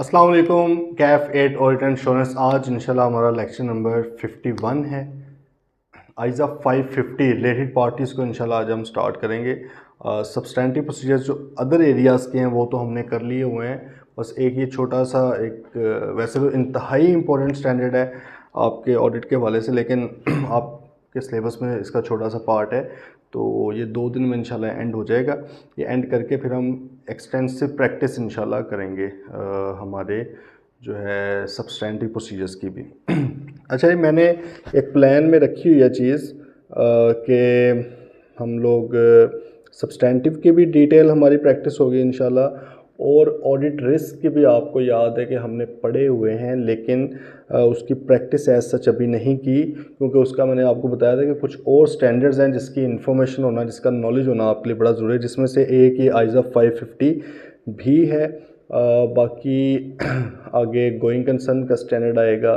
अस्सलाम वालेकुम। Kaif at audit insurance. आज इंशाल्लाह हमारा लेक्चर नंबर 51 है। आइज़ा 550 रिलेटेड पार्टीज़ को इंशाल्लाह आज हम स्टार्ट करेंगे। सब्सटेंटिव प्रोसीजर्स जो अदर एरियाज़ के हैं वो तो हमने कर लिए हुए हैं। बस एक ये छोटा सा वैसे तो इंतहाई इम्पोर्टेंट स्टैंडर्ड है आपके ऑडिट के हवाले से, लेकिन आपके सिलेबस में इसका छोटा सा पार्ट है, तो ये 2 दिन में इंशाल्लाह एंड हो जाएगा। ये एंड करके फिर हम एक्सटेंसिव प्रैक्टिस इंशाल्लाह करेंगे हमारे जो है सब्सटेंटिव प्रोसीजर्स की भी। अच्छा, ये मैंने एक प्लान में रखी हुई है चीज़ कि हम लोग सब्सटेंटिव की भी डिटेल हमारी प्रैक्टिस होगी इंशाल्लाह, और ऑडिट रिस्क की भी आपको याद है कि हमने पढ़े हुए हैं, लेकिन उसकी प्रैक्टिस एज सच अभी नहीं की, क्योंकि उसका मैंने आपको बताया था कि कुछ और स्टैंडर्ड्स हैं जिसकी इन्फॉर्मेशन होना, जिसका नॉलेज होना आपके लिए बड़ा ज़रूरी है, जिसमें से एक ये आइज़ा 550 भी है। बाकी आगे गोइंग कंसर्न का स्टैंडर्ड आएगा,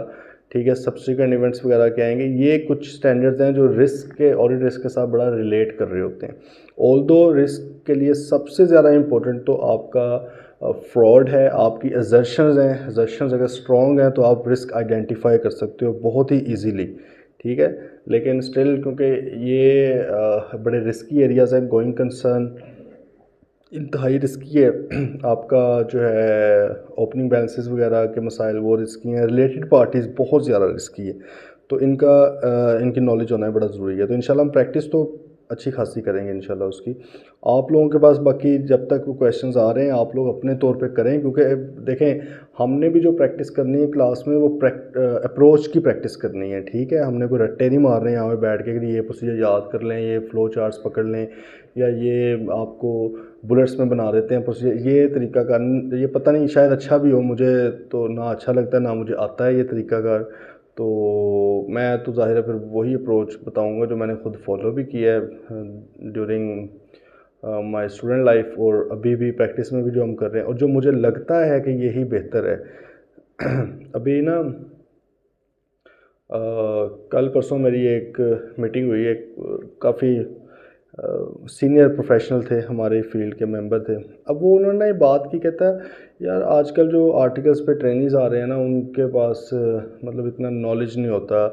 ठीक है, सब्सिक्वेंट इवेंट्स वगैरह के आएंगे। ये कुछ स्टैंडर्ड्स हैं जो रिस्क के, ऑडिट रिस्क के साथ बड़ा रिलेट कर रहे होते हैं। ऑल्दो रिस्क के लिए सबसे ज़्यादा इम्पोर्टेंट तो आपका फ्रॉड है, आपकी एजर्शंस हैं। एजर्शंस अगर स्ट्रॉन्ग हैं तो आप रिस्क आइडेंटिफाई कर सकते हो बहुत ही ईजीली, ठीक है। लेकिन स्टिल क्योंकि ये बड़े रिस्की एरियाज़ हैं, गोइंग कंसर्न इंतहाई रिस्की है। आपका जो है ओपनिंग बैलेंसेस वगैरह के मसाइल वो रिस्की हैं, रिलेटेड पार्टीज़ बहुत ज़्यादा रिस्की है, तो इनकी नॉलेज होना बड़ा ज़रूरी है। तो इंशाल्लाह हम प्रैक्टिस तो अच्छी खासी करेंगे इंशाल्लाह उसकी। आप लोगों के पास बाकी जब तक वो क्वेश्चंस आ रहे हैं आप लोग अपने तौर पे करें, क्योंकि देखें हमने भी जो प्रैक्टिस करनी है क्लास में वो अप्रोच की प्रैक्टिस करनी है, ठीक है। हमने कोई रट्टे नहीं मारने हैं यहाँ पे बैठ के कि ये प्रोसीजर याद कर लें, ये फ़्लो चार्ट्स पकड़ लें, या ये आपको बुलेट्स में बना देते हैं प्रोसीजर। ये तरीका कार ये पता नहीं शायद अच्छा भी हो, मुझे तो ना अच्छा लगता है ना मुझे आता है ये तरीका कार। तो मैं तो ज़ाहिर है फिर वही अप्रोच बताऊंगा जो मैंने खुद फॉलो भी किया है ड्यूरिंग माय स्टूडेंट लाइफ, और अभी भी प्रैक्टिस में भी जो हम कर रहे हैं, और जो मुझे लगता है कि यही बेहतर है। अभी ना कल परसों मेरी एक मीटिंग हुई, एक काफ़ी सीनियर प्रोफेशनल थे, हमारे फील्ड के मेंबर थे। अब वो उन्होंने ये बात की, कहता है यार आजकल जो आर्टिकल्स पे ट्रेनिंग्स आ रहे हैं ना उनके पास मतलब इतना नॉलेज नहीं होता।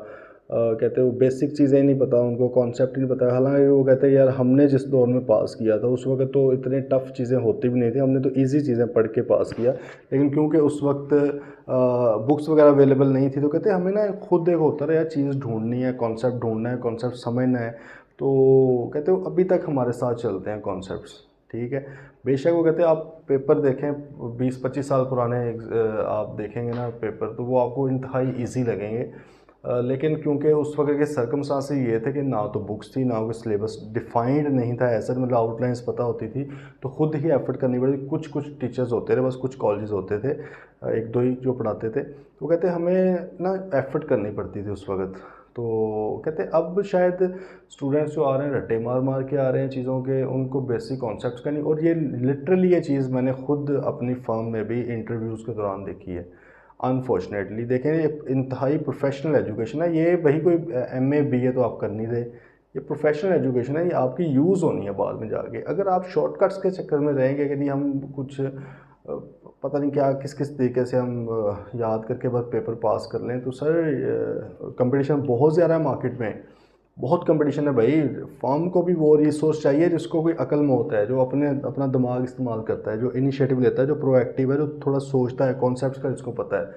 कहते वो बेसिक चीज़ें नहीं पता उनको, कॉन्सेप्ट नहीं पता। हालांकि वो कहते हैं यार हमने जिस दौर में पास किया था उस वक्त तो इतने टफ़ चीज़ें होती भी नहीं थी, हमने तो ईजी चीज़ें पढ़ के पास किया। लेकिन क्योंकि उस वक्त बुक्स वगैरह अवेलेबल नहीं थी, तो कहते हमें ना खुद एक होता रहा यार चीज़ ढूंढनी है, कॉन्सेप्ट ढूंढना है, कॉन्सेप्ट समझना है। तो कहते हो अभी तक हमारे साथ चलते हैं कॉन्सेप्ट्स, ठीक है। बेशक वो कहते हैं आप पेपर देखें 20-25 साल पुराने आप देखेंगे ना पेपर, तो वो आपको इंतहाई इजी लगेंगे। लेकिन क्योंकि उस वक्त के सर्कमस्टांसेस ये थे कि ना तो बुक्स थी, ना कोई सिलेबस डिफाइंड नहीं था ऐसा, मतलब आउटलाइंस पता होती थी, तो खुद ही एफर्ट करनी पड़ती। कुछ कुछ टीचर्स होते थे, बस कुछ कॉलेजेस होते थे, एक दो ही जो पढ़ाते थे, तो कहते हमें ना एफर्ट करनी पड़ती थी उस वक्त। तो कहते अब शायद स्टूडेंट्स जो आ रहे हैं रट्टे मार मार के आ रहे हैं चीज़ों के, उनको बेसिक कॉन्सेप्ट्स का नहीं। और ये लिटरली ये चीज़ मैंने खुद अपनी फर्म में भी इंटरव्यूज़ के दौरान देखी है। अनफॉर्चुनेटली देखें ये इंतहाई प्रोफेशनल एजुकेशन है, ये वही कोई MA BA तो आप कर नहीं रहे, ये प्रोफेशनल एजुकेशन है, ये आपकी यूज़ होनी है बाद में जाके। अगर आप शॉर्टकट्स के चक्कर में रहेंगे कि नहीं हम कुछ पता नहीं क्या किस किस तरीके से हम याद करके बस पेपर पास कर लें, तो सर कंपटीशन बहुत ज़्यादा है मार्केट में, बहुत कंपटीशन है भाई। फॉर्म को भी वो रिसोर्स चाहिए जिसको कोई अकल में होता है, जो अपना दिमाग इस्तेमाल करता है, जो इनिशिएटिव लेता है, जो प्रोएक्टिव है, जो थोड़ा सोचता है कॉन्सेप्ट्स का, जिसको पता है,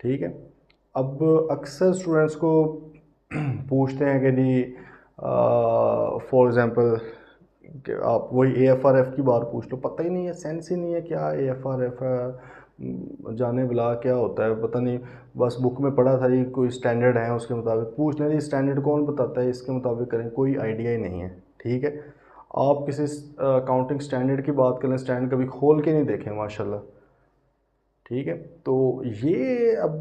ठीक है। अब अक्सर स्टूडेंट्स को पूछते हैं कि जी फॉर एग्ज़ाम्पल कि आप वही AFRF की बात पूछ लो, पता ही नहीं है, सेंस ही नहीं है क्या AFRF है, जाने बुला क्या होता है पता नहीं, बस बुक में पढ़ा था जी कोई स्टैंडर्ड है उसके मुताबिक पूछ लें जी स्टैंडर्ड कौन बताता है, इसके मुताबिक करें, कोई आइडिया ही नहीं है, ठीक है। आप किसी अकाउंटिंग स्टैंडर्ड की बात करें, स्टैंडर्ड कभी खोल के नहीं देखें माशाल्लाह, ठीक है। तो ये अब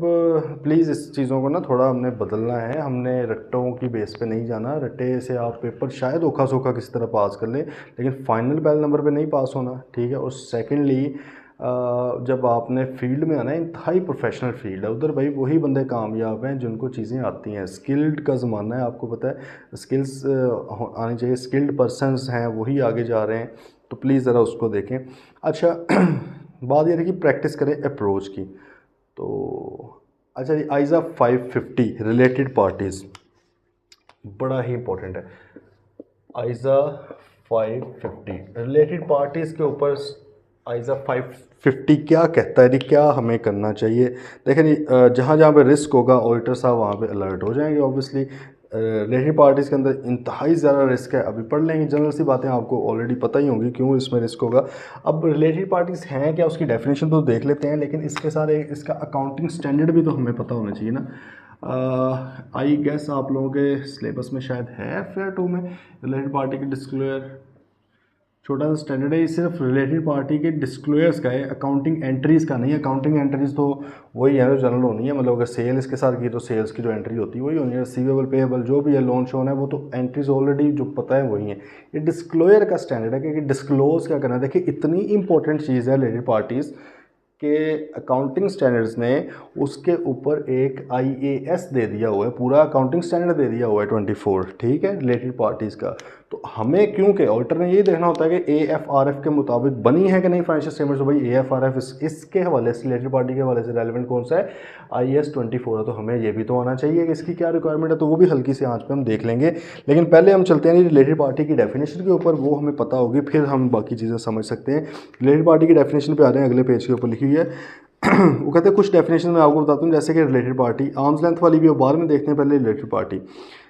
प्लीज़ इस चीज़ों को ना थोड़ा हमने बदलना है, हमने रट्टों की बेस पे नहीं जाना। रट्टे से आप पेपर शायद ओखा सोखा किसी तरह पास कर लें, लेकिन फाइनल बैल नंबर पे नहीं पास होना, ठीक है। और सेकेंडली जब आपने फील्ड में आना है, इंतहाई प्रोफेशनल फील्ड है, उधर भाई वही बंदे कामयाब हैं जिनको चीज़ें आती हैं। स्किल्ड का ज़माना है, आपको पता है, स्किल्स आनी चाहिए, स्किल्ड पर्सनस हैं वही आगे जा रहे हैं, तो प्लीज़ ज़रा उसको देखें। अच्छा बात ये थी कि प्रैक्टिस करें अप्रोच की। तो अच्छा जी, आइज़ा 550 रिलेटेड पार्टीज़ बड़ा ही इंपॉर्टेंट है। आइज़ा 550 रिलेटेड पार्टीज़ के ऊपर आइज़ा 550 क्या कहता है जी, क्या हमें करना चाहिए। देखें जी, जहाँ जहाँ पे रिस्क होगा ऑडिटर साहब वहाँ पे अलर्ट हो जाएंगे। ऑब्वियसली रिलेटेड पार्टीज़ के अंदर इंतहाई ज़्यादा रिस्क है, अभी पढ़ लेंगे, जनरल सी बातें आपको ऑलरेडी पता ही होंगी क्यों इसमें रिस्क होगा। अब रिलेटेड पार्टीज़ हैं क्या, उसकी डेफिनेशन तो देख लेते हैं, लेकिन इसके साथ इसका अकाउंटिंग स्टैंडर्ड भी तो हमें पता होना चाहिए ना। आई गेस आप लोगों के सिलेबस में शायद है फेयर टू में रिलेटेड पार्टी के डिस्क्लोजर, छोटा सा स्टैंडर्ड है, ये सिर्फ रिलेटेड पार्टी के डिस्क्लोजर्स का है, अकाउंटिंग एंट्रीज़ का नहीं है। अकाउंटिंग एंट्रीज़ तो वही है जो जनरल होनी है, मतलब अगर सेल इसके साथ की तो सेल्स की जो एंट्री होती है वही होनी है। रिसीवेबल पेएबल जो भी है, लोन शोन है, वो तो एंट्रीज ऑलरेडी जो पता है वही है। ये डिस्क्लोजर का स्टैंडर्ड है कि डिस्क्लोज क्या करना है। देखिए इतनी इंपॉर्टेंट चीज़ है रिलेटेड पार्टीज़ के अकाउंटिंग स्टैंडर्ड्स ने उसके ऊपर एक आईएएस दे दिया हुआ है, पूरा अकाउंटिंग स्टैंडर्ड दे दिया हुआ है 24, ठीक है, रिलेटेड पार्टीज़ का। तो हमें क्योंकि ऑडिटर ने यही देखना होता है कि एएफआरएफ के मुताबिक बनी है कि नहीं फाइनेंशियल स्टेटमेंट्स। तो भाई एएफआरएफ इसके हवाले से, रिलेटेड पार्टी के हवाले से रेलेवेंट कौन सा है, आईएएस 24 है। तो हमें ये भी तो आना चाहिए कि इसकी क्या रिक्वायरमेंट है, तो वो भी हल्की सी आंच पे हम देख लेंगे। लेकिन पहले हम चलते हैं रिलेटेड पार्टी की डेफिनेशन के ऊपर, वो हमें पता होगी, फिर हम बाकी चीज़ें समझ सकते हैं। रिलेटेड पार्टी की डेफिनेशन पे आ रहे हैं, अगले पेज के ऊपर लिखी हुई है। वो कहते हैं कुछ डेफिनेशन मैं आपको बताता हूँ, जैसे कि रिलेटेड पार्टी, आर्म्स लेंथ वाली भी बाद में देखते हैं, पहले related party.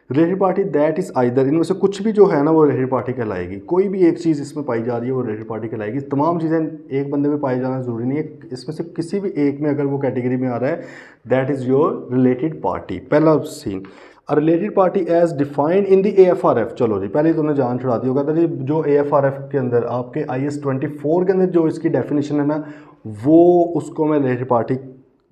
Related party that is either, इनमें से कुछ भी जो है ना वो रिलेटेड पार्टी कहलाएगी। कोई भी एक चीज़ इसमें पाई जा रही है वो रिलेटेड पार्टी कहलाएगी। तमाम चीज़ें एक बंदे में पाई जाना ज़रूरी नहीं है, इसमें से किसी भी एक में अगर वो कैटेगरी में आ रहा है that is your related party. पहला scene, a related party as defined in the AFRF. चलो जी, पहले तुमने जान छुड़ा दी होगा। जी जो एएफआरएफ के अंदर आपके आईएएस 24 के अंदर जो इसकी डेफिनेशन है ना, वो उसको मैं रिलेटेड पार्टी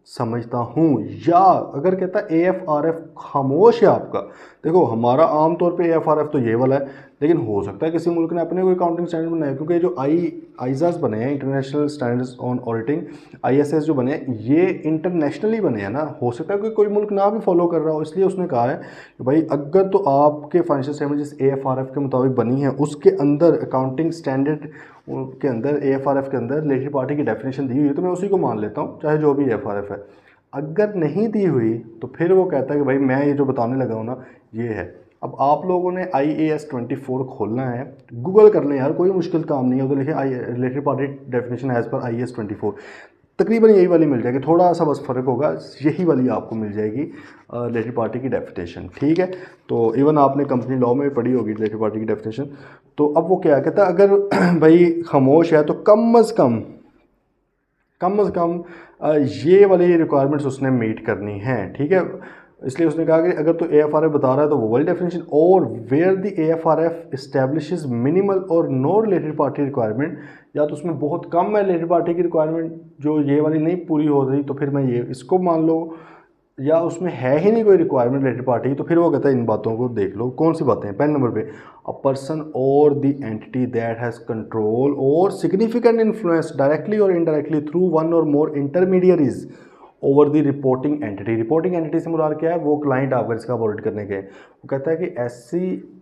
समझता हूँ। या अगर कहता है एएफआरएफ खामोश है आपका, देखो हमारा आमतौर पे एएफआरएफ तो ये वाला है, लेकिन हो सकता है किसी मुल्क ने अपने कोई अकाउंटिंग स्टैंडर्ड बनाया, क्योंकि जो आईजास बने हैं, international standards on auditing, ISS जो बने हैं ये इंटरनेशनली बने हैं ना। हो सकता है कि कोई मुल्क ना भी फॉलो कर रहा हो, इसलिए उसने कहा है कि भाई अगर तो आपके फाइनेंशियल स्टेटमेंट जिस एएफआरएफ के मुताबिक बनी है उसके अंदर अकाउंटिंग स्टैंडर्ड के अंदर एएफआरएफ के अंदर रिलेटेड पार्टी की डेफिनेशन दी हुई है, तो मैं उसी को मान लेता हूँ, चाहे जो भी एएफआरएफ है। अगर नहीं दी हुई तो फिर वो कहता है कि भाई मैं ये जो बताने लगा हूँ ना ये है। अब आप लोगों ने आईएएस 24 खोलना है, गूगल कर लें यार, कोई मुश्किल काम नहीं है, तो लिखे I related party definition as per IAS 24, तकरीबन यही वाली मिल जाएगी, थोड़ा सा बस फ़र्क होगा, यही वाली आपको मिल जाएगी रिलेटेड पार्टी की डेफिनेशन, ठीक है। तो इवन आपने कंपनी लॉ में पढ़ी होगी रिलेटेड पार्टी की डेफिनेशन। तो अब वो क्या कहता है, अगर भाई खामोश है तो कम अज़ कम ये वाली रिक्वायरमेंट्स उसने मीट करनी है, ठीक है। इसलिए उसने कहा कि अगर तो एएफआरएफ बता रहा है तो वो वाली डेफिनेशन, और वेयर द एएफआरएफ एस्टैब्लिशेस मिनिमल और नो रिलेटेड पार्टी रिक्वायरमेंट, या तो उसमें बहुत कम है रिलेटेड पार्टी की रिक्वायरमेंट जो ये वाली नहीं पूरी हो रही, तो फिर मैं ये इसको मान लो, या उसमें है ही नहीं कोई रिक्वायरमेंट रिलेटेड पार्टी की, तो फिर वो कहता है इन बातों को देख लो। कौन सी बातें हैं, पहले नंबर पे, a person or the entity that has control or significant influence directly or indirectly through one or more intermediaries over the reporting entity. Reporting entity से मुराद क्या है, वो क्लाइंट आपका जिसका आप ऑडिट करने गए। वो कहता है कि ऐसी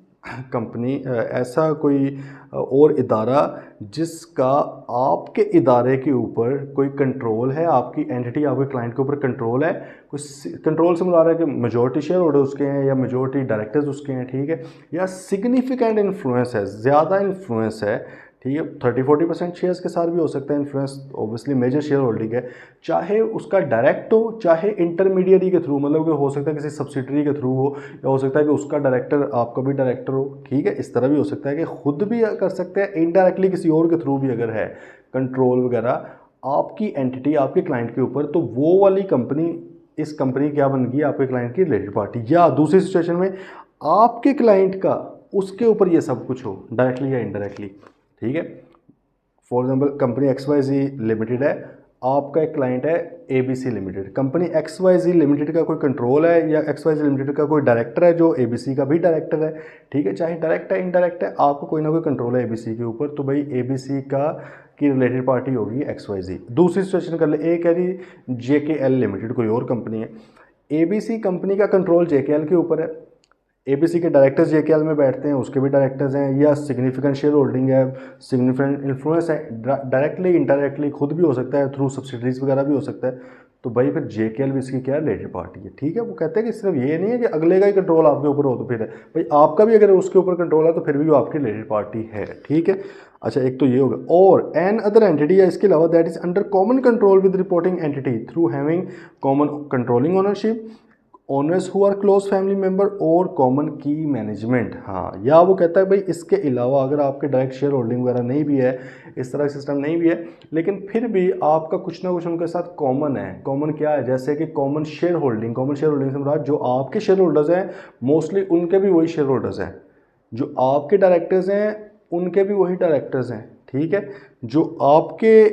कंपनी, ऐसा कोई और इदारा जिसका आपके इदारे के ऊपर कोई कंट्रोल है, आपकी एंटिटी आपके क्लाइंट के ऊपर कंट्रोल है। कुछ कंट्रोल से मुराद है कि मेजॉरिटी शेयर होल्डर उसके हैं या मेजॉरिटी डायरेक्टर्स उसके हैं, ठीक है, या सिग्निफिकेंट इन्फ्लुएंस है, ज़्यादा इन्फ्लुएंस है, ठीक है, 30-40% शेयर्स के साथ भी हो सकता है influence, obviously major shareholding है, चाहे उसका डायरेक्ट हो चाहे इंटरमीडियरी के थ्रू, मतलब कि हो सकता है किसी सब्सिडरी के थ्रू हो, या हो सकता है कि उसका डायरेक्टर आपका भी डायरेक्टर हो, ठीक है, इस तरह भी हो सकता है कि खुद भी कर सकते हैं, इनडायरेक्टली किसी और के थ्रू भी अगर है कंट्रोल वगैरह आपकी एंटिटी आपके क्लाइंट के ऊपर, तो वो वाली कंपनी, इस कंपनी क्या बन गई, आपके क्लाइंट की रिलेटेड पार्टी। या दूसरी सिचुएशन में आपके क्लाइंट का उसके ऊपर ये सब कुछ हो, डायरेक्टली या इनडायरेक्टली, ठीक है। For example company XYZ limited है, आपका एक क्लाइंट है ABC limited, company XYZ limited का कोई कंट्रोल है या XYZ लिमिटेड का कोई डायरेक्टर है जो ABC का भी डायरेक्टर है, ठीक है, चाहे डायरेक्ट है इनडायरेक्ट है, आपको कोई ना कोई कंट्रोल है ABC के ऊपर, तो भाई ABC का की रिलेटेड पार्टी होगी XYZ। दूसरी सिचुएशन कर ले, एक है जी JKL लिमिटेड, कोई और कंपनी है, ABC कंपनी का कंट्रोल JKL के ऊपर है, एबीसी के डायरेक्टर्स जेकेएल में बैठते हैं, उसके भी डायरेक्टर्स हैं, या सिग्निफिकेंट शेयर होल्डिंग है, सिग्निफिकेंट इन्फ्लुएंस है, डायरेक्टली इनडायरेक्टली खुद भी हो सकता है, थ्रू सब्सिडरीज वगैरह भी हो सकता है। तो भाई फिर जेकेएल भी इसकी क्या है, रिलेटेड पार्टी है। ठीक है, वो कहते हैं कि सिर्फ ये नहीं है कि अगले का ही कंट्रोल आपके ऊपर हो तो फिर है भाई आपका भी अगर उसके ऊपर कंट्रोल है तो फिर भी वो आपकी रिलेटेड पार्टी है। ठीक है, अच्छा एक तो ये होगा, और एन अदर एंटिटी है इसके अलावा that is under common control with reporting entity through having common controlling ownership, owners who are close family member और कॉमन की मैनेजमेंट। हाँ, या वो कहता है भाई इसके अलावा अगर आपके डायरेक्ट शेयर होल्डिंग वगैरह नहीं भी है, इस तरह का सिस्टम नहीं भी है, लेकिन फिर भी आपका कुछ ना कुछ उनके साथ कॉमन है। कॉमन क्या है, जैसे कि common share holding, common share holding से मुराद जो आपके शेयर होल्डर्स हैं मोस्टली उनके भी वही शेयर होल्डर्स हैं, जो आपके डायरेक्टर्स हैं उनके भी वही डायरेक्टर्स हैं। ठीक है, जो आपके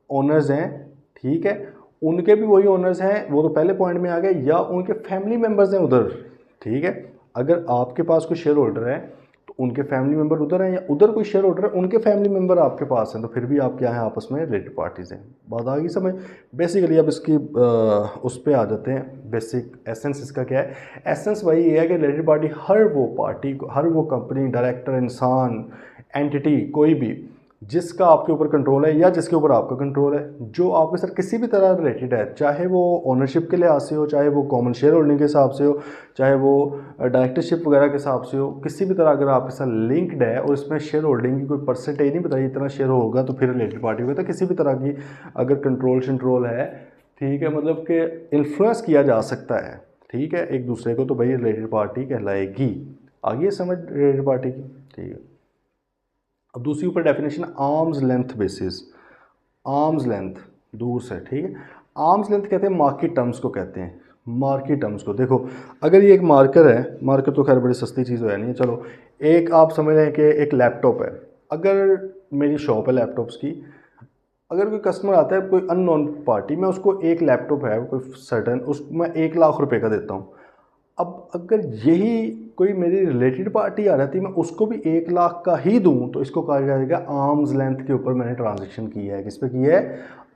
ओनर्स हैं, ठीक है, उनके भी वही ओनर्स हैं, वो तो पहले पॉइंट में आ गए, या उनके फैमिली मेंबर्स हैं उधर। ठीक है, अगर आपके पास कोई शेयर होल्डर है तो उनके फैमिली मेंबर उधर हैं, या उधर कोई शेयर होल्डर है उनके फैमिली मेंबर आपके पास हैं, तो फिर भी आप क्या हैं, आपस में रिलेटेड पार्टीज़ हैं। बात आ गई समझ। बेसिकली अब इसकी उस पर आ जाते हैं, बेसिक एसेंस इसका क्या है। एसेंस वही ये है कि रिलेटेड पार्टी हर वो पार्टी, हर वो कंपनी, डायरेक्टर, इंसान, एंटिटी, कोई भी जिसका आपके ऊपर कंट्रोल है या जिसके ऊपर आपका कंट्रोल है, जो आपके साथ किसी भी तरह रिलेटेड है, चाहे वो ओनरशिप के लिहाज से हो, चाहे वो कॉमन शेयर होल्डिंग के हिसाब से हो, चाहे वो डायरेक्टरशिप वगैरह के हिसाब से हो, किसी भी तरह अगर आपके साथ लिंक्ड है और इसमें शेयर होल्डिंग की कोई परसेंटेज नहीं बताई, इतना शेयर होगा तो फिर रिलेटेड पार्टी होगा। तो किसी भी तरह की अगर कंट्रोल है, ठीक है, मतलब कि इन्फ्लुएंस किया जा सकता है, ठीक है, एक दूसरे को, तो भाई रिलेटेड पार्टी कहलाएगी। आगे समझ रिलेटेड पार्टी की। ठीक है, अब दूसरी ऊपर definition, arms length basis. Arms length दूर से, ठीक है, आर्म्स लेंथ कहते हैं मार्केट टर्म्स को, कहते हैं मार्केट टर्म्स को। देखो अगर ये एक मार्कर है, मार्कर तो खैर बड़ी सस्ती चीज़ है नहीं, चलो एक आप समझ लें कि एक लैपटॉप है, अगर मेरी शॉप है लैपटॉप्स की, अगर कोई कस्टमर आता है, कोई अननोन पार्टी, मैं उसको एक लैपटॉप है कोई सर्टन, उसको मैं 1 लाख रुपए का देता हूँ। अब अगर यही कोई मेरी रिलेटेड पार्टी आ जाती, मैं उसको भी 1 लाख का ही दूं, तो इसको कहा जाएगा आर्म्स लेंथ के ऊपर मैंने ट्रांजैक्शन की है। किस पे की है,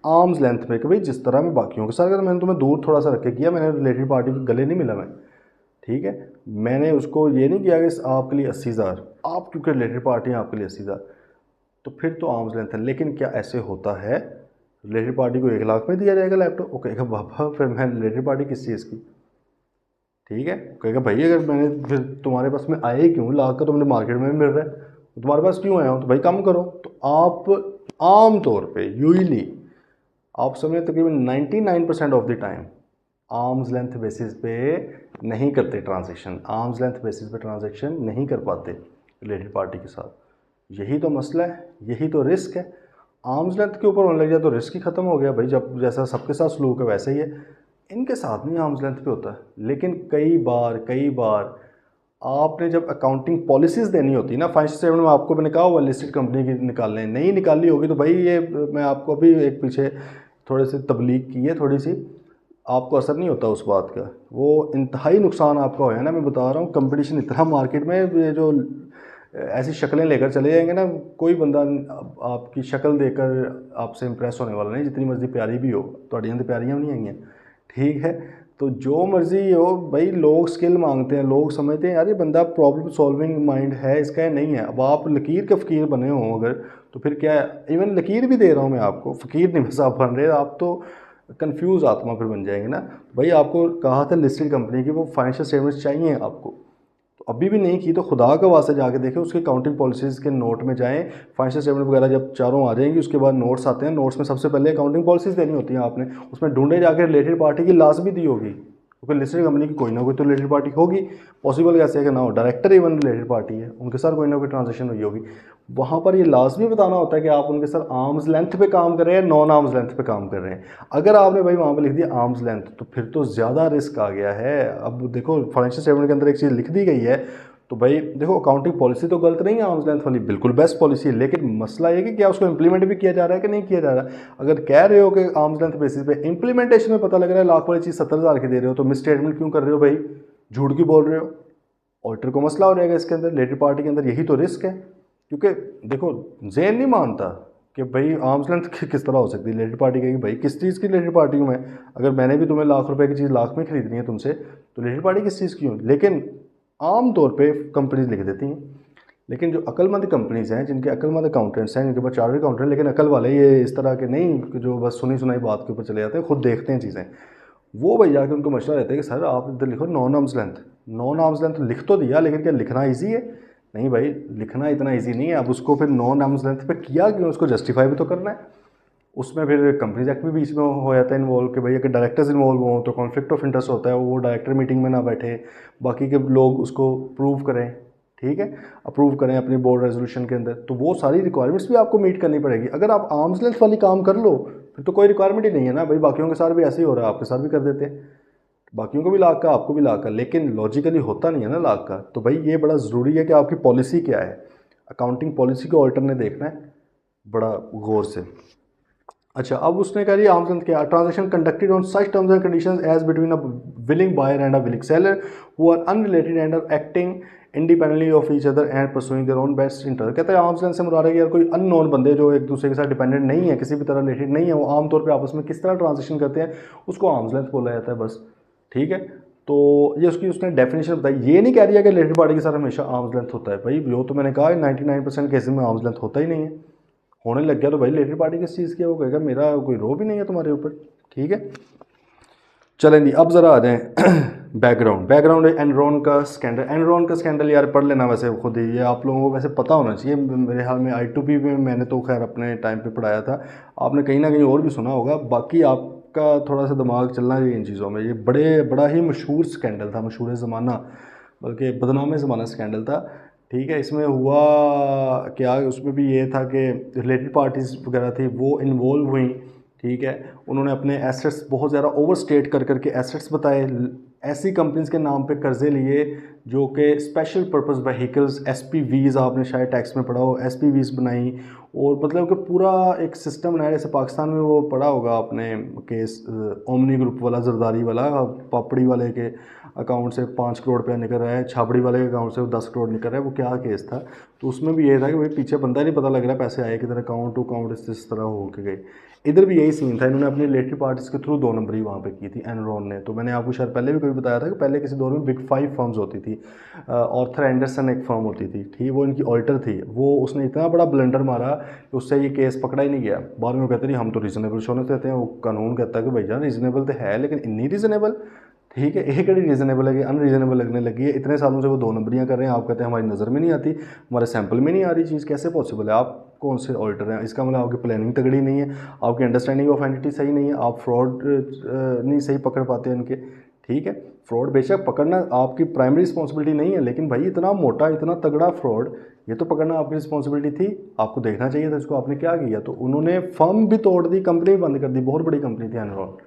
आर्म्स लेंथ पे, कि भाई जिस तरह मैं बाकियों के साथ, अगर मैंने तुम्हें दूर थोड़ा सा रख के किया, मैंने रिलेटेड पार्टी के गले नहीं मिला मैं, ठीक है, मैंने उसको ये नहीं किया कि आपके लिए 80,000, आप क्योंकि रिलेटेड पार्टी हैं आपके लिए 80,000, तो फिर तो आर्म्स लेंथ है। लेकिन क्या ऐसे होता है, रिलेटेड पार्टी को 1 लाख में दिया जाएगा लैपटॉप? वो कहेगा बाबा फिर मैं रिलेटेड पार्टी किस चीज़ की, ठीक है, कहेगा भाई अगर मैंने फिर तुम्हारे पास में आए क्यों, लाख का तुमने मार्केट में भी मिल रहा है, तो तुम्हारे पास क्यों आया हूँ, तो भाई कम करो। तो आप आम तौर पे यूजली आप समझे तकरीबन 99% of the time arms length basis पे नहीं करते ट्रांजेक्शन, आर्म्स लेंथ बेसिस पे ट्रांजेक्शन नहीं कर पाते रिलेटेड पार्टी के साथ। यही तो मसला है, यही तो रिस्क है। आर्म्स लेंथ के ऊपर होने लग जाए तो रिस्क ही ख़त्म हो गया भाई, जब जैसा सबके साथ सलूक है वैसे ही है, इनके साथ नहीं आर्म्स लेंथ पे होता है। लेकिन कई बार आपने जब अकाउंटिंग पॉलिसीज़ देनी होती है ना, फाइनेंशियल स्टेटमेंट में आपको मैंने कहा हुआ लिस्टेड कंपनी की निकालने, नहीं निकाली होगी तो भाई ये मैं आपको अभी एक पीछे थोड़े से तबलीग की है थोड़ी सी, आपको असर नहीं होता उस बात का, वो इंतहाई नुकसान आपका होया ना। मैं बता रहा हूँ कंपटीशन इतना मार्केट में, ये जो ऐसी शक्लें लेकर चले जाएंगे ना, कोई बंदा आपकी शक्ल देखकर आपसे इम्प्रेस होने वाला नहीं, जितनी मर्जी प्यारी भी हो, तो तो प्यारियाँ नहीं आई हैं, ठीक है। तो जो मर्जी हो भाई, लोग स्किल मांगते हैं, लोग समझते हैं यार ये बंदा प्रॉब्लम सॉल्विंग माइंड है इसका, नहीं है। अब आप लकीर के फ़कीर बने हो अगर, तो फिर क्या है, इवन लकीर भी दे रहा हूँ मैं आपको, फ़कीर नहीं बस आप बन रहे, आप तो कंफ्यूज आत्मा फिर बन जाएंगे ना। भाई आपको कहा था लिस्टेड कंपनी की वो फाइनेंशियल स्टेटमेंट्स चाहिए आपको, तो अभी भी नहीं की तो खुदा का वास्ते जाके देखें, उसके अकाउंटिंग पॉलिसीज़ के नोट में जाएं, फाइनेंशियल स्टेटमेंट वगैरह जब चारों आ जाएंगी उसके बाद नोट्स आते हैं, नोट्स में सबसे पहले अकाउंटिंग पॉलिसीज़ देनी होती हैं आपने, उसमें ढूंढे जाकर रिलेटेड पार्टी की लाजमी दी होगी, क्योंकि लिस्टेड कंपनी की कोई ना कोई तो रिलेटेड पार्टी होगी। पॉसिबल कैसे है कि ना हो, डायरेक्टर इवन रिलेटेड पार्टी है, उनके साथ कोई ना कोई ट्रांजेक्शन हुई होगी। वहाँ पर ये लाजमी बताना होता है कि आप उनके साथ आर्म्स लेंथ पे काम कर रहे हैं, नॉन आर्म्स लेंथ पे काम कर रहे हैं। अगर आपने भाई वहाँ पे लिख दिया आर्म्स लेंथ, तो फिर तो ज़्यादा रिस्क आ गया है। अब देखो फाइनेंशियल स्टेटमेंट के अंदर एक चीज़ लिख दी गई है, तो भाई देखो अकाउंटिंग पॉलिसी तो गलत नहीं है, आर्म्स लेंथ वाली बिल्कुल बेस्ट पॉलिसी है, लेकिन मसला ये कि क्या उसको इंप्लीमेंट भी किया जा रहा है कि नहीं किया जा रहा है। अगर कह रहे हो कि आर्म्स लेंथ बेसिस पे, इंप्लीमेंटेशन में पता लग रहा है लाख वाली चीज़ 70,000 की दे रहे हो, तो मिस स्टेटमेंट क्यों कर रहे हो भाई, झूठ क्यों बोल रहे हो। ऑडिटर को मसला हो जाएगा इसके अंदर, रिलेटेड पार्टी के अंदर, यही तो रिस्क है। क्योंकि देखो जेन नहीं मानता, कि भाई आर्म्स लेंथ किस तरह हो सकती है। रिलेटेड पार्टी कहेगी भाई किस चीज़ की रिलेटेड पार्टी हूँ मैं, अगर मैंने भी तुम्हें लाख रुपए की चीज़ लाख में खरीदनी है तुमसे तो रिलेटेड पार्टी किस चीज़ की हूँ। लेकिन आम तौर पे कंपनीज लिख देती हैं। लेकिन जो अक्लमंद कंपनीज हैं, जिनके अक्लमंद अकाउंटेंट्स हैं, जिनके पास चार्टर्ड अकाउंटेंट हैं, लेकिन अकल वाले ये इस तरह के नहीं कि जो बस सुनी सुनाई बात के ऊपर चले जाते हैं, खुद देखते हैं चीज़ें, वो भाई जाके उनको मशवरा देते हैं कि सर आप इधर लिखो non arms length. Non arms length लिख तो दिया, लेकिन क्या लिखना ईजी है? नहीं भाई, लिखना इतना ईजी नहीं है। अब उसको फिर नॉन आर्म्स लेंथ पे किया क्यों, उसको जस्टिफाई भी तो करना है। उसमें फिर कंपनीज एक्ट भी बीच में हो जाता है इन्वॉल्व कि भाई अगर डायरेक्टर्स इन्वॉल्व हों तो कॉन्फ्लिक्ट ऑफ इंटरेस्ट होता है, वो डायरेक्टर मीटिंग में ना बैठे, बाकी के लोग उसको प्रूव करें, ठीक है, अप्रूव करें अपनी बोर्ड रेजोल्यूशन के अंदर, तो वो सारी रिक्वायरमेंट्स भी आपको मीट करनी पड़ेगी। अगर आप आर्म्स लेंथ वाली काम कर लो फिर तो कोई रिक्वायरमेंट ही नहीं है ना भाई, बाकियों के साथ भी ऐसे ही हो रहा है, आपके साथ भी कर देते हैं, बाकियों को भी लाख का आपको भी लाख का, लेकिन लॉजिकली होता नहीं है ना लाख का। तो भाई ये बड़ा ज़रूरी है कि आपकी पॉलिसी क्या है, अकाउंटिंग पॉलिसी को ऑडिटर ने देखना है बड़ा गौर से। अच्छा, अब उसने कहा जी आर्म्स लेंथ क्या, transaction conducted on such terms and conditions as between a willing buyer and a willing seller who are unrelated and are acting independently of each other and pursuing their own best interest. कहता है arms length से मुराद है कि यार कोई unknown बंदे जो एक दूसरे के साथ डिपेंडेंट नहीं है, किसी भी तरह रिलेटेड नहीं है, वो आमतौर पर आपस में किस तरह ट्रांजेक्शन करते हैं उसको आर्म्स लेंथ बोला जाता है बस, ठीक है। तो ये उसकी उसने डेफिनेशन बताई, ये नहीं कह रही है कि रिलेटेड पार्टी के साथ हमेशा आर्म्स लेंथ होता है। भाई जो तो मैंने कहा 99% केसेस में आर्म्स लेंथ होता ही नहीं है। होने लग गया तो भाई रिलेटेड पार्टी किस चीज़ की है, वो कहेगा मेरा कोई रो भी नहीं है तुम्हारे ऊपर, ठीक है। चलें जी, अब ज़रा आ जाएँ बैकग्राउंड है एनरॉन का स्कैंडल। एनरॉन का स्कैंडल यार पढ़ लेना वैसे खुद ही, ये आप लोगों को वैसे पता होना चाहिए, मेरे ख्याल में I2P में मैंने तो खैर अपने टाइम पे पढ़ाया था, आपने कहीं ना कहीं और भी सुना होगा, बाकी आपका थोड़ा सा दिमाग चलना चाहिए इन चीज़ों में। ये बड़ा ही मशहूर स्कैंडल था, मशहूर ज़माना बल्कि बदनाम ज़माना स्कैंडल था, ठीक है। इसमें हुआ क्या, उसमें भी ये था कि रिलेटेड पार्टीज़ वगैरह थी वो इन्वॉल्व हुई, ठीक है। उन्होंने अपने एसेट्स बहुत ज़्यादा ओवरस्टेट कर करके एसेट्स बताए, ऐसी कंपनीज के नाम पे कर्जे लिए जो कि स्पेशल पर्पस व्हीकल्स SPVs, आपने शायद टैक्स में पढ़ा हो, SPVs बनाई, और मतलब कि पूरा एक सिस्टम बनाया। जैसे पाकिस्तान में वो पढ़ा होगा आपने केस ओमनी ग्रुप वाला, जरदारी वाला, पापड़ी वाले के अकाउंट से 5 करोड़ रुपया निकल रहा है, छाबड़ी वाले के अकाउंट से 10 करोड़ निकल रहा है, वो क्या केस था। तो उसमें भी ये था कि भाई पीछे बंदा नहीं पता लग रहा है पैसे आए किधर, अकाउंट टू अकाउंट इस तरह हो के गए। इधर भी यही सीन था, इन्होंने अपनी रिलेटेड पार्टीज़ के थ्रू 2 नंबरी वहाँ पे की थी एनरॉन ने। तो मैंने आपको शायद पहले भी कभी बताया था कि पहले किसी दौर में बिग 5 फर्म्स होती थी, ऑर्थर एंडरसन एक फर्म होती थी, ठीक, वो इनकी ऑडिटर थी, वो उसने इतना बड़ा ब्लंडर मारा कि उससे ये केस पकड़ा ही नहीं गया। बाद में वो कहते नहीं हम तो रीज़नेबल शोने देते हैं, वो कानून कहता है कि भैया रीज़नेबल तो है लेकिन इन्नी रीज़नेबल, ठीक है, एक कड़ी रीज़नेबल है कि अनरीज़नेबल लगने लगी है। इतने सालों से वो 2 नंबरियाँ कर रहे हैं, आप कहते हैं हमारी नज़र में नहीं आती, हमारे सैंपल में नहीं आ रही चीज़, कैसे पॉसिबल है? आप कौन से ऑडिटर हैं? इसका मतलब आपकी प्लानिंग तगड़ी नहीं है, आपकी अंडरस्टैंडिंग ऑफ एंटिटी सही नहीं है, आप फ्रॉड नहीं सही पकड़ पाते हैं इनके, ठीक है। फ्रॉड बेशक पकड़ना आपकी प्राइमरी रिस्पॉन्सिबिलिटी नहीं है, लेकिन भाई इतना मोटा इतना तगड़ा फ्रॉड ये तो पकड़ना आपकी रिस्पॉन्सिबिलिटी थी, आपको देखना चाहिए था इसको, आपने क्या किया। तो उन्होंने फर्म भी तोड़ दी, कंपनी भी बंद कर दी, बहुत बड़ी कंपनी थी एनरॉन,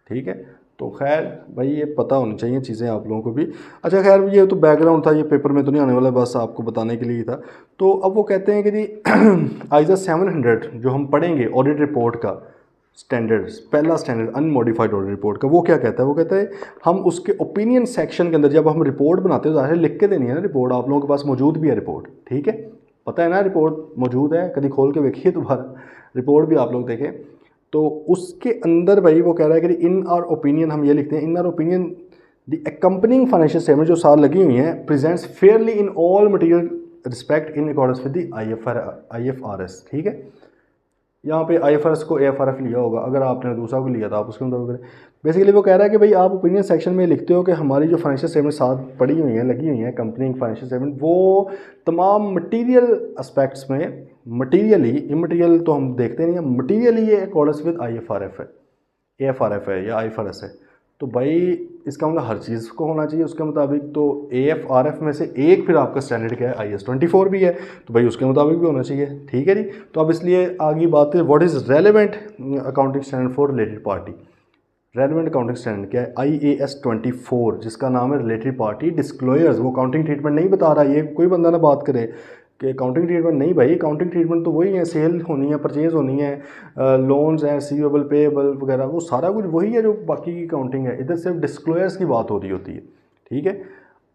ठीक है। तो खैर भाई ये पता होनी चाहिए चीज़ें आप लोगों को भी। अच्छा खैर ये तो बैकग्राउंड था, ये पेपर में तो नहीं आने वाला, बस आपको बताने के लिए ही था। तो अब वो कहते हैं कि जी ISA 700 जो हम पढ़ेंगे ऑडिट रिपोर्ट का स्टैंडर्ड, पहला स्टैंडर्ड अनमॉडिफाइड ऑडिट रिपोर्ट का, वो क्या कहता है? वो कहता है हम उसके ओपिनियन सेक्शन के अंदर जब हम रिपोर्ट बनाते हैं, ज़ाहिर लिख के देनी है ना रिपोर्ट, आप लोगों के पास मौजूद भी है रिपोर्ट, ठीक है, पता है ना रिपोर्ट मौजूद है, कभी खोल के देखिए दोबारा रिपोर्ट भी आप लोग देखें। तो उसके अंदर भाई वो कह रहा है कि इन आर ओपिनियन, हम ये लिखते हैं in our opinion the accompanying financial statement जो साथ लगी हुई हैं presents fairly in all material respect in accordance with the IFRS, ठीक है। यहाँ पे IFRS को AFRF लिया होगा, अगर आपने दूसरा को लिया था आप उसके मुताबिक करें। बेसिकली वो कह रहा है कि भाई आप ओपिनियन सेक्शन में लिखते हो कि हमारी जो फाइनेंशियल स्टेटमेंट साथ पड़ी हुई हैं, लगी हुई हैं कंपनी फाइनेंशियल स्टेटमेंट, वो तमाम मटीरियल एस्पेक्ट्स में, मटीरियली, इमटीरियल तो हम देखते नहीं हैं, मटीरियली ये अकॉर्डेंस विद IFRF है, AFRF है या IFRS है। तो भाई इसका मतलब हर चीज़ को होना चाहिए उसके मुताबिक। तो AFRF में से एक फिर आपका स्टैंडर्ड क्या है? IS-24 भी है, तो भाई उसके मुताबिक भी होना चाहिए, ठीक है जी। तो अब इसलिए आगे बात है what is relevant accounting standard for related party. Relevant accounting standard क्या है? IAS-24, जिसका नाम है रिलेटेड पार्टी डिस्क्लोजर्स। वो अकाउंटिंग ट्रीटमेंट नहीं बता रहा, ये कोई बंदा ना बात करे कि अकाउंटिंग ट्रीटमेंट नहीं, भाई अकाउंटिंग ट्रीटमेंट तो वही है, सेल होनी है, परचेज होनी है, लोन्स हैं, रिसीवेबल पेएबल वगैरह, वो सारा कुछ वही है जो बाकी की अकाउंटिंग है। इधर सिर्फ डिस्क्लोजर्स की बात हो रही होती है, ठीक है।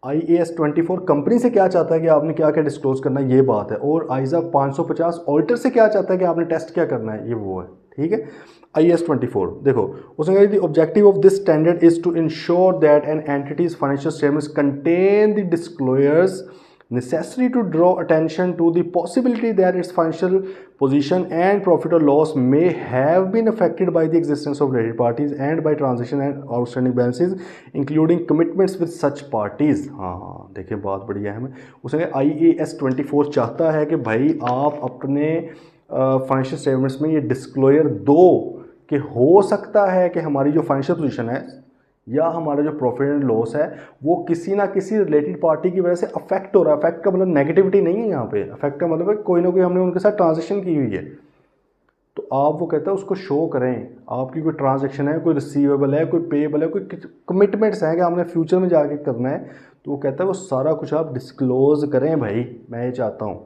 IAS 24 कंपनी से क्या चाहता है कि आपने क्या क्या डिस्क्लोज करना है, ये बात है। और आइजा 550 ऑडिटर से क्या चाहता है कि आपने टेस्ट क्या करना है, ये वो है। ठीक है। IAS 24 देखो, उसने कहा the objective of this standard is to ensure that an entity's financial statements contain the disclosures necessary to draw attention to the possibility that its financial position and profit or loss may have been affected by the existence of related parties and by transaction and outstanding balances including commitments with such parties। हाँ देखिए बात बड़ी अहम है। उसने IAS 24 चाहता है कि भाई आप अपने फाइनेंशियल स्टेटमेंट्स में ये डिस्क्लोजर दो कि हो सकता है कि हमारी जो फाइनेंशियल पोजीशन है या हमारा जो प्रॉफिट एंड लॉस है वो किसी ना किसी रिलेटेड पार्टी की वजह से अफेक्ट हो रहा है। अफेक्ट का मतलब नेगेटिविटी नहीं है यहाँ पे, अफेक्ट का मतलब है कोई ना कोई हमने उनके साथ ट्रांजेक्शन की हुई है, तो आप वो कहता है उसको शो करें। आपकी कोई ट्रांजेक्शन है, कोई रिसीवेबल है, कोई पेएबल है, कोई कमिटमेंट्स हैं कि आपने फ्यूचर में जाके करना है, तो वो कहता है वो सारा कुछ आप डिस्क्लोज करें। भाई मैं ये चाहता हूँ,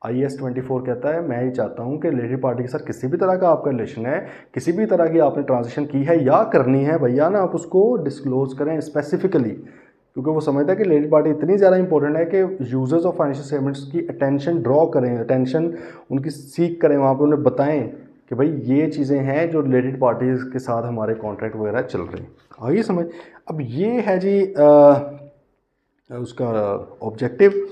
IAS 24 कहता है मैं ये चाहता हूँ कि रिलेटेड पार्टी के साथ किसी भी तरह का आपका रिलेशन है, किसी भी तरह की आपने ट्रांजेक्शन की है या करनी है भैया ना, आप उसको डिस्क्लोज करें स्पेसिफिकली, क्योंकि वो समझता है कि रिलेटेड पार्टी इतनी ज़्यादा इंपॉर्टेंट है कि यूजर्स ऑफ फाइनेंशियल स्टेटमेंट्स की अटेंशन ड्रॉ करें, अटेंशन उनकी सीख करें, वहाँ पर उन्हें बताएं कि भाई ये चीज़ें हैं जो रिलेटेड पार्टीज़ के साथ हमारे कॉन्ट्रैक्ट वगैरह चल रहे हैं। आइए समझ। अब ये है जी उसका objective.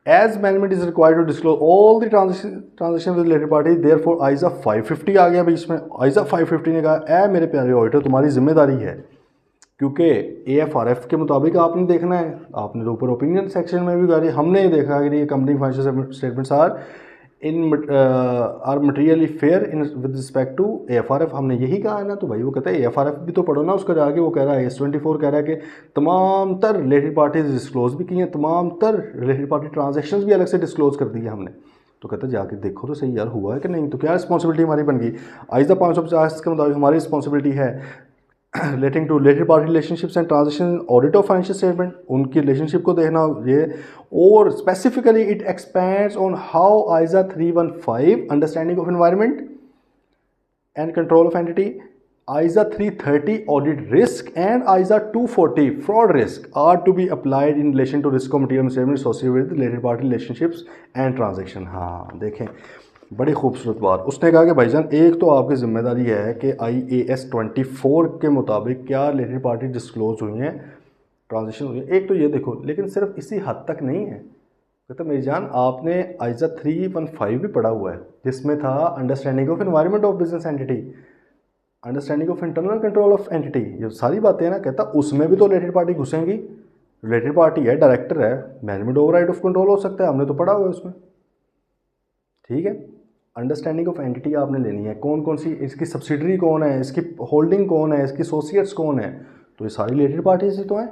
As management is required to disclose all the transaction with related party, therefore ISA 550 आ गया बीच में। ISA 550 ने कहा मेरे प्यारे ऑडिटर तुम्हारी जिम्मेदारी है, क्योंकि AFRF के मुताबिक आपने देखना है। आपने तो ऊपर ओपिनियन सेक्शन में भी कहा, हमने ये देखा कि ये company financial statements are materially fair in with respect to AFRF, हमने यही कहा है ना। तो भाई वो कहता है AFRF भी तो पढ़ो ना, उसका जाके वो कह रहा है IAS 24 कह रहा है कि तमाम तर रिलेटेड पार्टीज डिस्क्लोज भी की हैं, तमाम तर रिलेटेड पार्टी ट्रांजेक्शंस भी अलग से डिस्क्लोज कर दी है हमने। तो कहता है जाके देखो तो सही यार हुआ है कि नहीं, तो क्या रिस्पॉन्सिबिलिटी हमारी बन गई। ISA 550 के मुताबिक हमारी रिस्पॉन्सिबिलिटी है relating to related party relationships and transaction audit of financial statement, उनकी रिलेशनशिप को देखना ये। और specifically it expands on how ISA 315 understanding of environment and control of entity, ISA 330 audit risk and ISA 240 fraud risk are to be applied in relation to risk of material statement associated with related party relationships and transaction. हाँ देखें बड़ी खूबसूरत बात। उसने कहा कि भाईजान एक तो आपकी जिम्मेदारी है कि IAS 24 के मुताबिक क्या रिलेटेड पार्टी डिस्क्लोज हुई हैं, ट्रांजेक्शन हुई है, एक तो ये देखो। लेकिन सिर्फ इसी हद तक नहीं है। कहता मेरी जान आपने ISA 315 भी पढ़ा हुआ है, जिसमें था understanding of environment of business entity, understanding of internal control of entity, ये सारी बातें हैं ना। कहता उसमें भी तो रिलेटेड पार्टी घुसेंगी, रिलेटेड पार्टी है, डायरेक्टर है, मैनेजमेंट ओवरराइड ऑफ कंट्रोल हो सकता है, हमने तो पढ़ा हुआ है उसमें। ठीक है। अंडरस्टैंडिंग ऑफ एंटिटी आपने लेनी है, कौन कौन सी इसकी सब्सिडरी कौन है, इसकी होल्डिंग कौन है, इसकी एसोसिएट्स कौन है, तो ये सारी रिलेटेड पार्टी से तो हैं।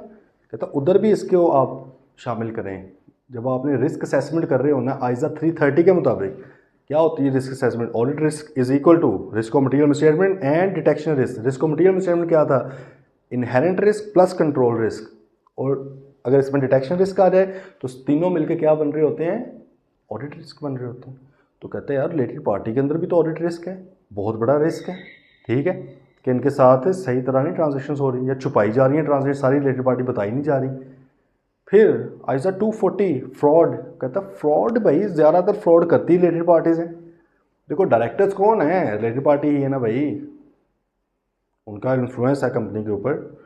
कहता उधर भी इसको आप शामिल करें। जब आपने रिस्क असेसमेंट कर रहे हो ना ISA 330 के मुताबिक क्या होती है risk assessment, audit risk is equal to risk of material misstatement and detection risk. Risk of material misstatement क्या था, inherent risk plus control risk, और अगर इसमें डिटेक्शन रिस्क आ जाए तो तीनों मिलकर क्या बन रहे होते हैं, ऑडिट रिस्क बन रहे होते हैं। तो कहते हैं यार रिलेटेड पार्टी के अंदर भी तो ऑडिट रिस्क है, बहुत बड़ा रिस्क है। ठीक है, कि इनके साथ सही तरह नहीं ट्रांजेक्शन्स हो रही या छुपाई जा रही हैं ट्रांजेक्शन, सारी रिलेटेड पार्टी बताई नहीं जा रही। फिर ISA 240 फ्रॉड, कहता फ्रॉड भाई ज़्यादातर फ्रॉड करती है रिलेटेड पार्टीज़ हैं। देखो डायरेक्टर्स कौन है, रिलेटेड पार्टी ही है ना भाई, उनका इन्फ्लुएंस है कंपनी के ऊपर।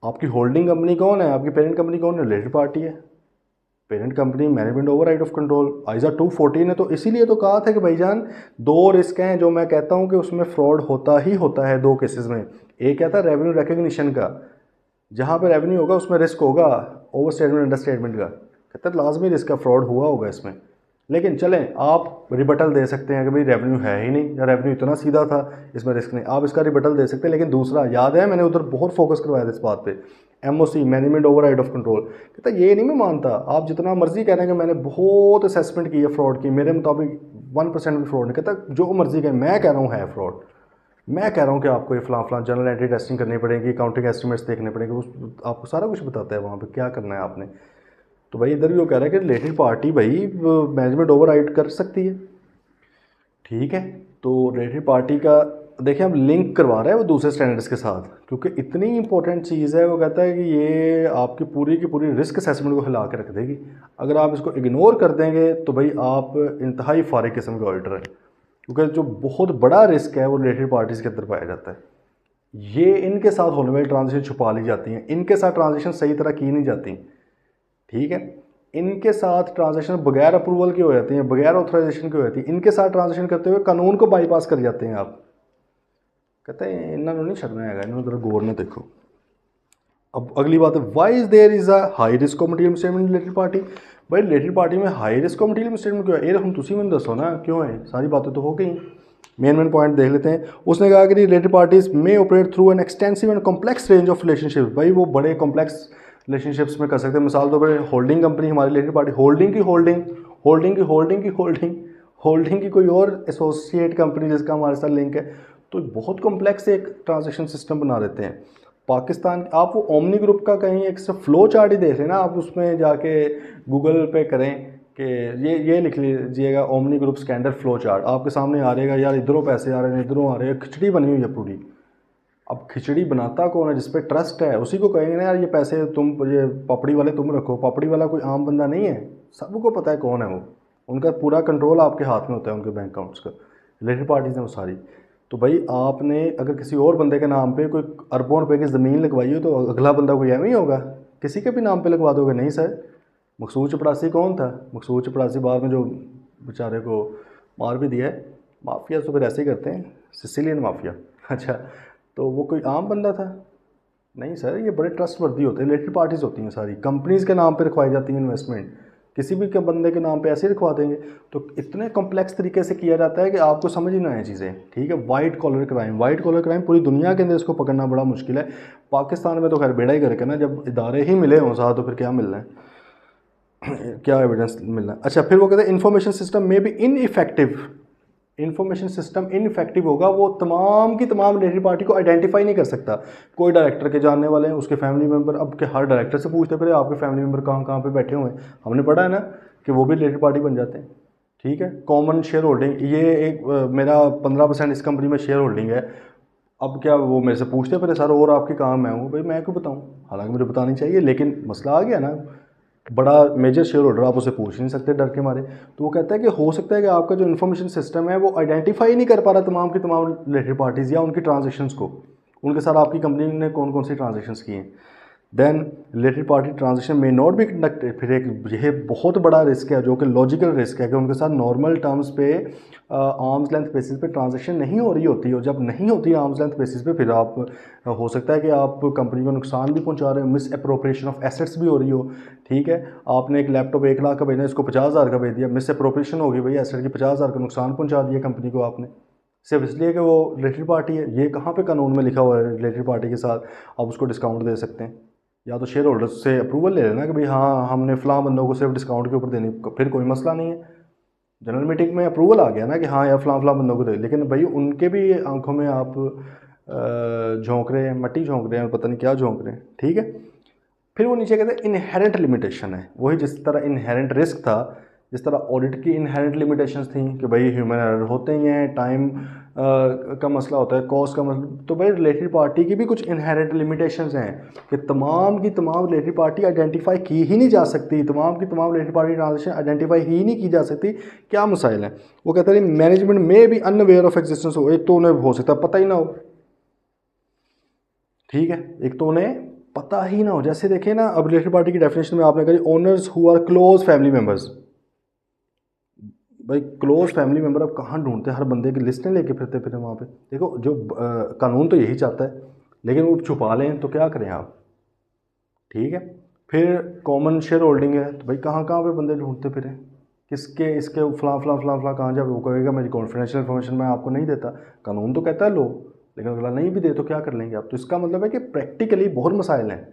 आपकी होल्डिंग कंपनी कौन है, आपकी पेरेंट कंपनी कौन है, रिलेटेड पार्टी है। Parent company management override of control. ISA 240 ने तो इसीलिए तो कहा था कि भाईजान दो रिस्क हैं जो मैं कहता हूं कि उसमें फ्रॉड होता ही होता है दो केसेस में। एक क्या था रेवेन्यू रिकग्निशन का, जहां पे रेवेन्यू होगा उसमें रिस्क होगा ओवर स्टेटमेंट अंडर स्टेटमेंट का। कहते हैं लाजमी रिस्क का फ्रॉड हुआ होगा इसमें। लेकिन चलें आप रिबटल दे सकते हैं कि भाई रेवेन्यू है ही नहीं या रेवेन्यू इतना सीधा था इसमें रिस्क नहीं, आप इसका रिबटल दे सकते हैं। लेकिन दूसरा याद है मैंने उधर बहुत फोकस करवाया था इस बात पे, MOC management override of control. कहता ये नहीं मैं मानता, आप जितना मर्जी कह रहे हैं कि मैंने बहुत असेसमेंट की है फ्रॉड की, मेरे मुताबिक 1% भी फ्रॉड नहीं। कहता जो मर्जी कहें, मैं कह रहा हूँ है फ्रॉड, मैं कह रहा हूँ कि आपको ये फलां जनरल एंट्री टेस्टिंग करनी पड़ेगी, अकाउंटिंग एस्टिमेट्स देखने पड़ेंगे, उस आपको सारा कुछ बताता है वहाँ पे क्या करना है आपने। तो भाई इधर भी वो कह रहा है कि रिलेटेड पार्टी भाई मैनेजमेंट ओवरराइड कर सकती है। ठीक है, तो रिलेटेड पार्टी का देखिए अब लिंक करवा रहा है वो दूसरे स्टैंडर्ड्स के साथ, क्योंकि इतनी इंपॉर्टेंट चीज़ है। वो कहता है कि ये आपकी पूरी की पूरी रिस्क असेसमेंट को हिला के रख देगी। अगर आप इसको इग्नोर कर देंगे तो भाई आप इंतहाई फारिग किस्म के ऑडिटर हैं, क्योंकि जो बहुत बड़ा रिस्क है वो रिलेटेड पार्टीज़ के अंदर पाया जाता है। ये इनके साथ होने वाली ट्रांजेक्शन छुपा ली जाती हैं, इनके साथ ट्रांजेक्शन सही तरह की नहीं जाती, ठीक है। इनके साथ ट्रांजेक्शन बगैर अप्रूवल की हो जाती हैं, बगैर ऑथराइजेशन की हो जाती है। इनके साथ ट्रांजेक्शन करते हुए कानून को बाईपास कर जाते हैं आप। कहते हैं इन्होंने नहीं छड़ना है, इन्होंने जरा गौर में देखो। अब अगली बात है, why is there is a high risk of material statement related party. भाई रिलेटेड पार्टी में high risk of material statement क्यों है? ये हम तुसी मैंने दसो ना क्यों है, सारी बातें तो हो गई। मेन पॉइंट देख लेते हैं। उसने कहा कि रिलेटेड पार्टीज में operate through an extensive and complex range of relationship. भाई वो बड़े कॉम्प्लेक्स रिलेशनशिप्स में कर सकते हैं। मिसाल तौर पर होल्डिंग कंपनी हमारी रिलेटेड पार्टी, होल्डिंग की होल्डिंग, होल्डिंग की होल्डिंग की होल्डिंग, होल्डिंग की कोई और एसोसिएट कंपनी जिसका हमारे साथ लिंक है। तो बहुत कॉम्प्लेक्स एक ट्रांजेक्शन सिस्टम बना देते हैं। पाकिस्तान, आप वो ओमनी ग्रुप का कहीं एक फ्लो चार्ट ही देख लेना, आप उसमें जाके गूगल पे करें कि ये लिख लीजिएगा omni group scandal flow chart, आपके सामने आ रहेगा। यार इधरों पैसे आ रहे हैं, इधरों आ रहे हैं, खिचड़ी बनी हुई है पूरी। अब खिचड़ी बनाता कौन है? जिस पे ट्रस्ट है उसी को कहेंगे ना यार ये पैसे तुम, ये पापड़ी वाले तुम रखो। पापड़ी वाला कोई आम बंदा नहीं है, सबको पता है कौन है वो। उनका पूरा कंट्रोल आपके हाथ में होता है, उनके बैंक अकाउंट्स का। रिलेटेड पार्टीज़ हैं वो सारी। तो भाई आपने अगर किसी और बंदे के नाम पे कोई अरबों रुपए की ज़मीन लगवाई हो तो अगला बंदा कोई एवं ही होगा, किसी के भी नाम पे लगवा दोगे? नहीं सर। मकसूद चपड़ासी कौन था? मकसूद चपड़ासी बाद में जो बेचारे को मार भी दिया है, माफिया तो फिर ऐसे ही करते हैं, सिसिलियन माफिया। अच्छा, तो वो कोई आम बंदा था? नहीं सर, ये बड़े ट्रस्ट वर्दी होते हैं। रिलेटेड पार्टीज़ होती हैं सारी, कंपनीज़ के नाम पे रखवाई जाती हैं इन्वेस्टमेंट, किसी भी के बंदे के नाम पे ऐसे ही रखवा देंगे। तो इतने कॉम्प्लेक्स तरीके से किया जाता है कि आपको समझ ही ना आए चीज़ें, ठीक है। White collar crime, white collar crime पूरी दुनिया के अंदर इसको पकड़ना बड़ा मुश्किल है। पाकिस्तान में तो खैर बेड़ा ही करके ना, जब इदारे ही मिले हों साथ तो फिर क्या मिलना है क्या एविडेंस मिलना है। अच्छा, फिर वो कहते हैं इन्फॉर्मेशन सिस्टम में भी इनइफेक्टिव। इन्फॉर्मेशन सिस्टम इनइफेक्टिव होगा, वो तमाम की तमाम रिलेटेड पार्टी को आइडेंटिफाई नहीं कर सकता। कोई डायरेक्टर के जानने वाले हैं, उसके फैमिली मेंबर, अब के हर डायरेक्टर से पूछते फिर आपके फैमिली मेंबर कहाँ कहाँ पे बैठे हुए हैं। हमने पढ़ा है ना कि वो भी रिलेटेड पार्टी बन जाते हैं, ठीक है। कॉमन शेयर होल्डिंग, ये एक मेरा 15% इस कंपनी में शेयर होल्डिंग है। अब क्या वो मेरे से पूछते फिर सर और आपके काम मैं हूँ, भाई मैं क्यों बताऊँ? हालांकि मुझे बतानी चाहिए, लेकिन मसला आ गया ना, बड़ा मेजर शेयर होल्डर, आप उसे पूछ नहीं सकते डर के मारे। तो वो कहता है कि हो सकता है कि आपका जो इन्फॉर्मेशन सिस्टम है वो आइडेंटिफाई नहीं कर पा रहा तमाम की तमाम रिलेटेड पार्टीज़ या उनकी ट्रांजेक्शन्स को, उनके साथ आपकी कंपनी ने कौन कौन सी ट्रांजेक्शन्स की हैं। देन रिलेटेड पार्टी ट्रांजेक्शन में नॉट भी कंडक्टेड। फिर एक यह बहुत बड़ा रिस्क है जो कि लॉजिकल रिस्क है कि उनके साथ नॉर्मल टर्म्स पे आर्म्स लेंथ बेसिस पे ट्रांजेक्शन नहीं हो रही होती। और जब नहीं होती आर्म्स लेंथ बेसिस पे, फिर आप हो सकता है कि आप कंपनी को नुकसान भी पहुंचा रहे हो, मिस अप्रोप्रिएशन ऑफ एसेट्स भी हो रही हो, ठीक है। आपने एक लैपटॉप 1 लाख का भेजना, इसको 50,000 का भेज दिया, मिस अप्रोप्रिएशन होगी भाई, एसेट की 50,000 का नुकसान पहुँचा दिया कंपनी को आपने, सिर्फ इसलिए कि वो रिलेटेड पार्टी है। ये कहाँ पे कानून में लिखा हुआ है रिलेटेड पार्टी के साथ आप उसको डिस्काउंट दे सकते हैं? या तो शेयर होल्डर्स से अप्रूवल ले लेना कि भाई हाँ हमने फ़लाँ बंदों को सिर्फ डिस्काउंट के ऊपर देनी, फिर कोई मसला नहीं है। जनरल मीटिंग में अप्रूवल आ गया ना कि हाँ यार फ़लाँ बंदों को दे, लेकिन भाई उनके भी आंखों में आप झोंक रहे हैं, मट्टी झोंक रहे हैं, पता नहीं क्या झोंक रहे हैं, ठीक है। फिर वो नीचे कहते हैं इनहेरेंट लिमिटेशन है। वही जिस तरह इनहेरेंट रिस्क था, जिस तरह ऑडिट की इनहेरेंट लिमिटेशंस थी कि भाई ह्यूमन एरर होते ही हैं, टाइम का मसला होता है, कॉस्ट का मसला, तो भाई रिलेटेड पार्टी की भी कुछ इनहेरेंट लिमिटेशंस हैं कि तमाम की तमाम रिलेटेड पार्टी आइडेंटिफाई की ही नहीं जा सकती, तमाम की तमाम रिलेटेड पार्टी ट्रांजेक्शन आइडेंटिफाई ही नहीं की जा सकती। क्या मसाइल हैं? वो कहते हैं मैनेजमेंट में भी अनअवेयर ऑफ एग्जिस्टेंस हो। एक तो उन्हें हो सकता है पता ही ना हो, ठीक है, एक तो उन्हें पता ही ना हो। जैसे देखिए ना, अब रिलेटेड पार्टी की डेफिनेशन में आपने कही owners who are close family members. भाई क्लोज फैमिली मेंबर अब कहाँ ढूंढते हैं? हर बंदे की लिस्टें लेके फिरते फिर वहाँ पे। देखो जो कानून तो यही चाहता है, लेकिन वो छुपा लें तो क्या करें आप, ठीक है। फिर कॉमन शेयर होल्डिंग है, तो भाई कहाँ कहाँ पे बंदे ढूंढते फिरें, किसके इसके फलां फलां फलां फलां कहाँ जाए? वो कहेगा मेरी कॉन्फिडेंशियल इन्फॉर्मेशन मैं आपको नहीं देता। कानून तो कहता है लो, लेकिन अगला नहीं भी दे तो क्या कर लेंगे आप? तो इसका मतलब है कि प्रैक्टिकली बहुत मसाइल हैं।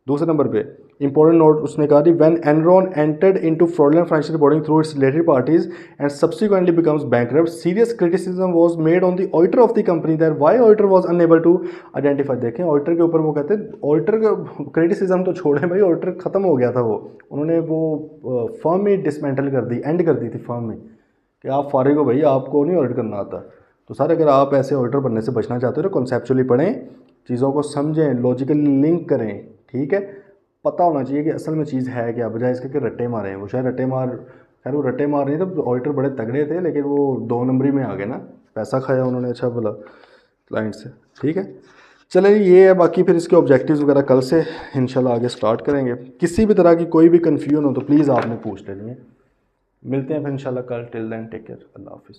दूसरे नंबर पे इंपॉर्टेंट नोट उसने कहा थी, when Enron entered into fraudulent financial reporting through its related parties and subsequently becomes bankrupt, serious criticism was made on the auditor of the company that why auditor was unable to identify. देखें auditor के ऊपर वो कहते हैं, auditor का criticism तो छोड़ें भाई, ऑडिटर खत्म हो गया था वो, उन्होंने वो फर्म ही डिसमेंटल कर दी, एंड कर दी थी फर्म में कि आप फारिग हो भाई, आपको नहीं ऑडिट करना आता। तो सर अगर आप ऐसे ऑडिटर बनने से बचना चाहते हो तो कॉन्सेप्चुअली पढ़ें, चीज़ों को समझें, लॉजिकली लिंक करें, ठीक है। पता होना चाहिए कि असल में चीज़ है क्या, बजाय इसके कि रट्टे मारे हैं। वो शायद रट्टे मार, खैर वो रट्टे मार नहीं थे, ऑडिटर बड़े तगड़े थे, लेकिन वो 2 नंबरी में आ गए ना, पैसा खाया उन्होंने अच्छा बोला क्लाइंट से, ठीक है। चलिए ये है, बाकी फिर इसके ऑब्जेक्टिव्स वगैरह कल से इंशाल्लाह आगे स्टार्ट करेंगे। किसी भी तरह की कोई भी कन्फ्यूजन हो तो प्लीज़ आपने पूछ लेनी है। मिलते हैं फिर इंशाल्लाह कल। टिल देन टेक केयर, अल्लाह हाफिज़।